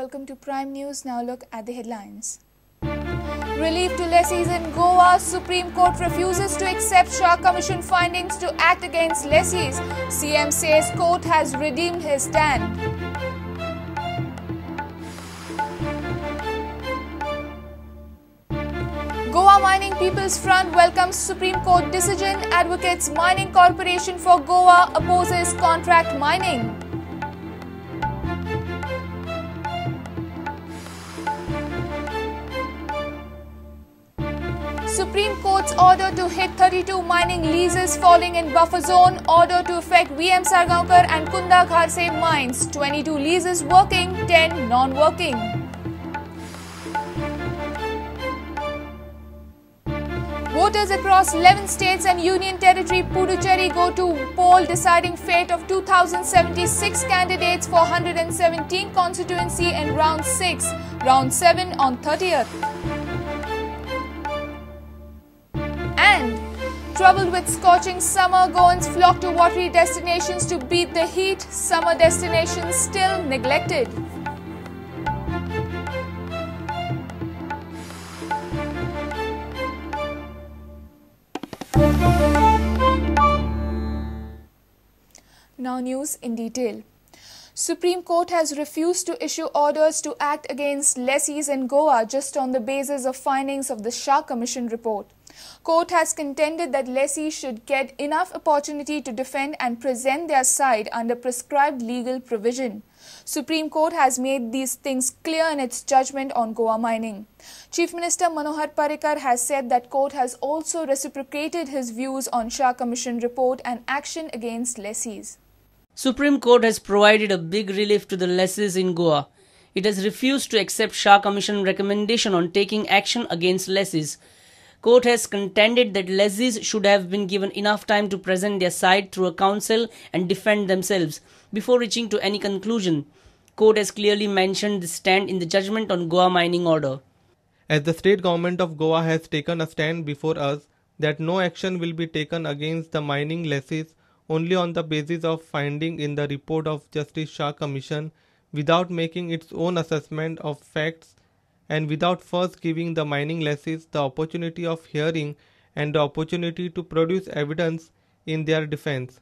Welcome to Prime News. Now look at the headlines. Relief to lessees in Goa. Supreme Court refuses to accept Shah Commission findings to act against lessees. CM says court has redeemed his stand. Goa Mining People's Front welcomes Supreme Court decision. Advocates Mining Corporation for Goa opposes contract mining. Supreme Court's order to hit 32 mining leases falling in buffer zone. Order to affect VM Sargaonkar and Kunda Gharse mines. 22 leases working, 10 non-working. Voters across 11 states and Union Territory Puducherry go to poll deciding fate of 2076 candidates for 117 constituency in round 6, round 7 on 30th. And troubled with scorching summer, Goans flock to watery destinations to beat the heat. Summer destinations still neglected. Now news in detail. Supreme Court has refused to issue orders to act against lessees in Goa just on the basis of findings of the Shah Commission report. Court has contended that lessees should get enough opportunity to defend and present their side under prescribed legal provision. Supreme Court has made these things clear in its judgment on Goa mining. Chief Minister Manohar Parrikar has said that court has also reciprocated his views on Shah Commission report and action against lessees. Supreme Court has provided a big relief to the lessees in Goa. It has refused to accept Shah Commission recommendation on taking action against lessees. Court has contended that lessees should have been given enough time to present their side through a counsel and defend themselves before reaching to any conclusion. Court has clearly mentioned this stand in the judgment on Goa mining order. As the state government of Goa has taken a stand before us that no action will be taken against the mining lessees only on the basis of finding in the report of Justice Shah Commission without making its own assessment of facts and without first giving the mining lessees the opportunity of hearing and the opportunity to produce evidence in their defense.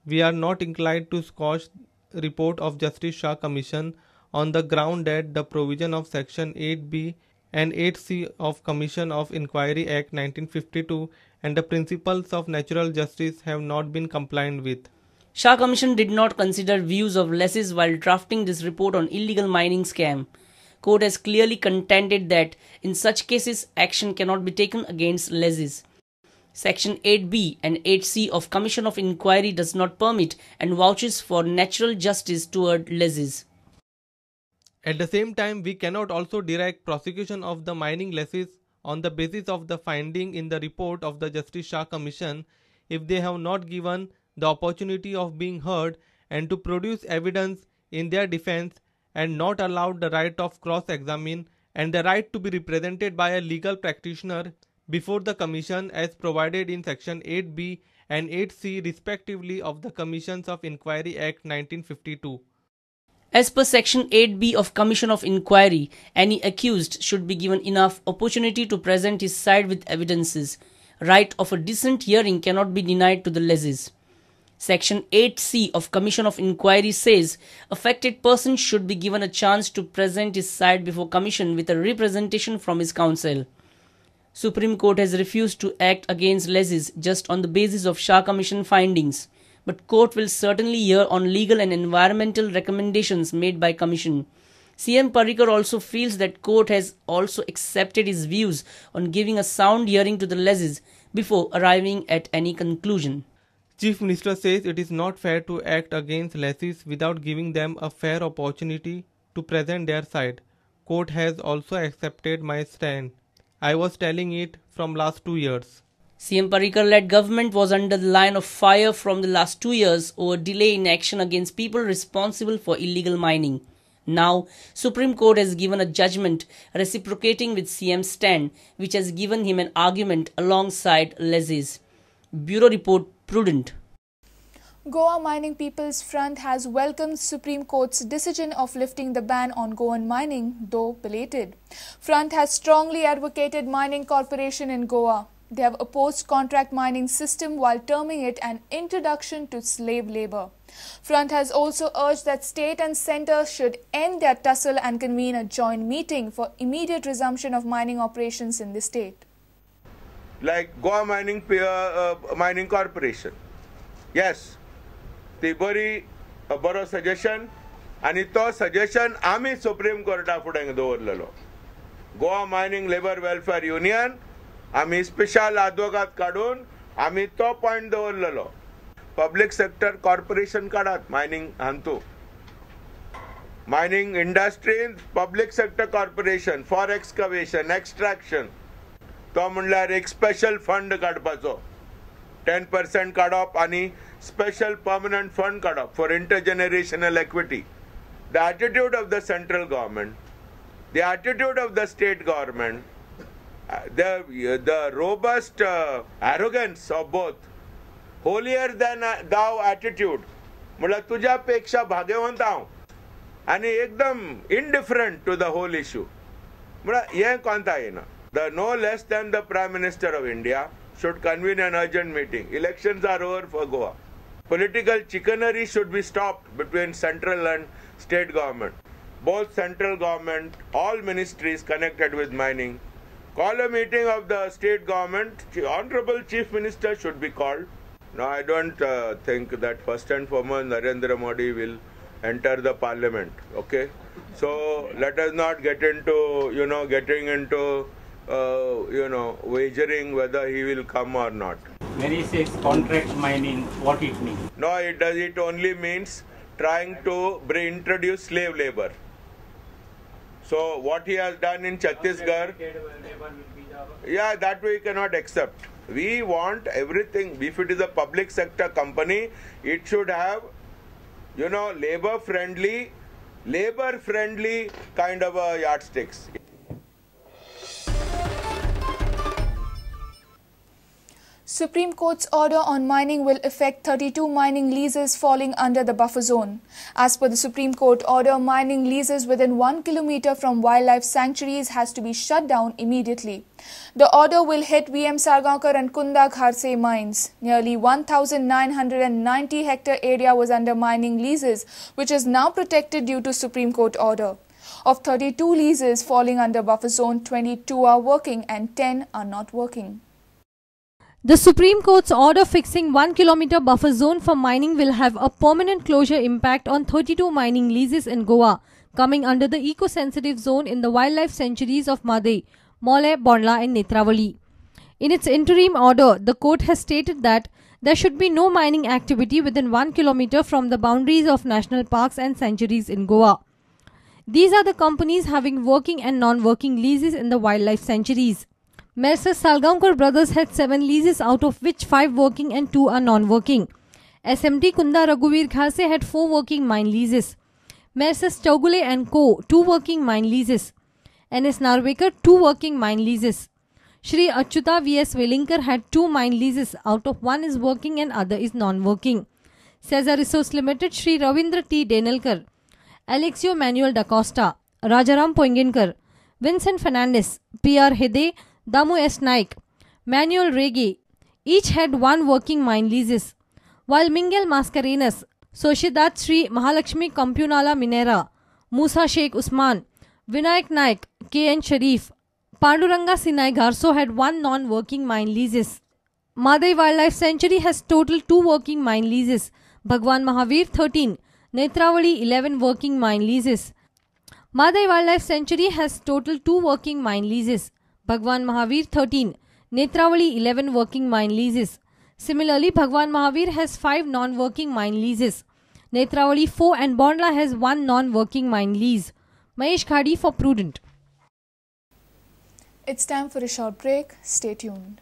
We are not inclined to squash the report of Justice Shah Commission on the ground that the provision of Section 8B and 8C of Commission of Inquiry Act 1952 and the principles of natural justice have not been complied with. Shah Commission did not consider views of lessees while drafting this report on illegal mining scam. Court has clearly contended that in such cases action cannot be taken against lessees. Section 8B and 8C of Commission of Inquiry does not permit and vouches for natural justice toward lessees. At the same time, we cannot also direct prosecution of the mining lessees on the basis of the finding in the report of the Justice Shah Commission if they have not given the opportunity of being heard and to produce evidence in their defense and not allowed the right of cross-examine and the right to be represented by a legal practitioner before the Commission as provided in Section 8B and 8C respectively of the Commissions of Inquiry Act 1952. As per Section 8B of Commission of Inquiry, any accused should be given enough opportunity to present his side with evidences. Right of a decent hearing cannot be denied to the lessees. Section 8C of Commission of Inquiry says affected person should be given a chance to present his side before Commission with a representation from his counsel. Supreme Court has refused to act against lessees just on the basis of Shah Commission findings. But court will certainly hear on legal and environmental recommendations made by Commission. CM Parrikar also feels that court has also accepted his views on giving a sound hearing to the lessees before arriving at any conclusion. Chief Minister says it is not fair to act against lessees without giving them a fair opportunity to present their side. Court has also accepted my stand. I was telling it from last 2 years. CM Parrikar-led government was under the line of fire from the last 2 years over delay in action against people responsible for illegal mining. Now, Supreme Court has given a judgment reciprocating with CM's stand, which has given him an argument alongside lessees. Bureau Report, Prudent. Goa Mining People's Front has welcomed Supreme Court's decision of lifting the ban on Goan mining, though belated. Front has strongly advocated mining corporation in Goa. They have opposed contract mining system while terming it an introduction to slave labour. Front has also urged that state and centre should end their tussle and convene a joint meeting for immediate resumption of mining operations in the state. Like Goa Mining Corporation. Yes. ती बरो suggestion आणि तो suggestion आम्ही supreme कोर्टा फुडें दवरलेलो. Goa mining labour welfare union आम्ही special advocate काढून आम्ही तो पॉइंट दवरलेलो. पब्लिक सेक्टर कॉर्पोरेशन काढात मायनिंग हांतू. Mining industry public sector corporation for excavation extraction तो म्हणल्यार एक स्पेशल फंड काडपाचो 10% काडप आणि special permanent fund cut off for intergenerational equity. The attitude of the central government, the attitude of the state government, the robust arrogance of both, holier than thou attitude, मुला तुझ्या पेक्षा भाग्यवंत हांव आणि एकदम indifferent to the whole issue. मुला हे कोणता येना. The no less than the Prime Minister of India should convene an urgent meeting. Elections are over for Goa. Political chicanery should be stopped between central and state government. Both central government, all ministries connected with mining, call a meeting of the state government. Honorable Chief Minister should be called. No, I don't think that first and foremost Narendra Modi will enter the parliament. Okay, so let us not get into getting into wagering whether he will come or not. When he says contract mining, what it means? No, it only means trying to introduce slave labor. So what he has done in Chhattisgarh, yeah, that we cannot accept. We want everything. If it is a public sector company, it should have, labor friendly kind of a yardsticks. Supreme Court's order on mining will affect 32 mining leases falling under the buffer zone. As per the Supreme Court order, mining leases within 1 kilometer from wildlife sanctuaries has to be shut down immediately. The order will hit VM Sargaonkar and Kunda Gharse mines. Nearly 1,990 hectare area was under mining leases, which is now protected due to Supreme Court order. Of 32 leases falling under buffer zone, 22 are working and 10 are not working. The Supreme Court's order fixing 1 kilometer buffer zone for mining will have a permanent closure impact on 32 mining leases in Goa, coming under the eco-sensitive zone in the wildlife sanctuaries of Madai, Mole, Bondla and Netravali. In its interim order, the court has stated that there should be no mining activity within 1 kilometer from the boundaries of national parks and sanctuaries in Goa. These are the companies having working and non-working leases in the wildlife sanctuaries. Messrs. Sargaonkar brothers had 7 leases, out of which 5 working and 2 are non-working. SMT Kunda Raghuveer Gharse had 4 working mine leases. Messrs. Chaugule and Co. 2 working mine leases. NS Narvekar 2 working mine leases. Shri Achyuta V.S. Velinkar had 2 mine leases, out of 1 is working and other is non-working. Cesar Resource Limited Shri Ravindra T. Denelkar, Alexio Manuel da Costa, Rajaram Poinginkar, Vincent Fernandez, P.R. Hede, Damu S. Naik, Manuel Rege, each had 1 working mine leases, while Mingel Mascarenas, Soshidat Sri Mahalakshmi Kampunala Minera, Musa Sheikh Usman, Vinayak Naik, K.N. Sharif, Panduranga Sinai Gharso had 1 non-working mine leases. Madai Wildlife Sanctuary has total 2 working mine leases, Bhagwan Mahavir 13, Netravali 11 working mine leases. Madai Wildlife Sanctuary has total 2 working mine leases, Bhagwan Mahavir 13, Netravali 11 working mine leases. Similarly, Bhagwan Mahavir has 5 non-working mine leases. Netravali 4 and Bondla has 1 non-working mine lease. Mahesh Khadi for Prudent. It's time for a short break. Stay tuned.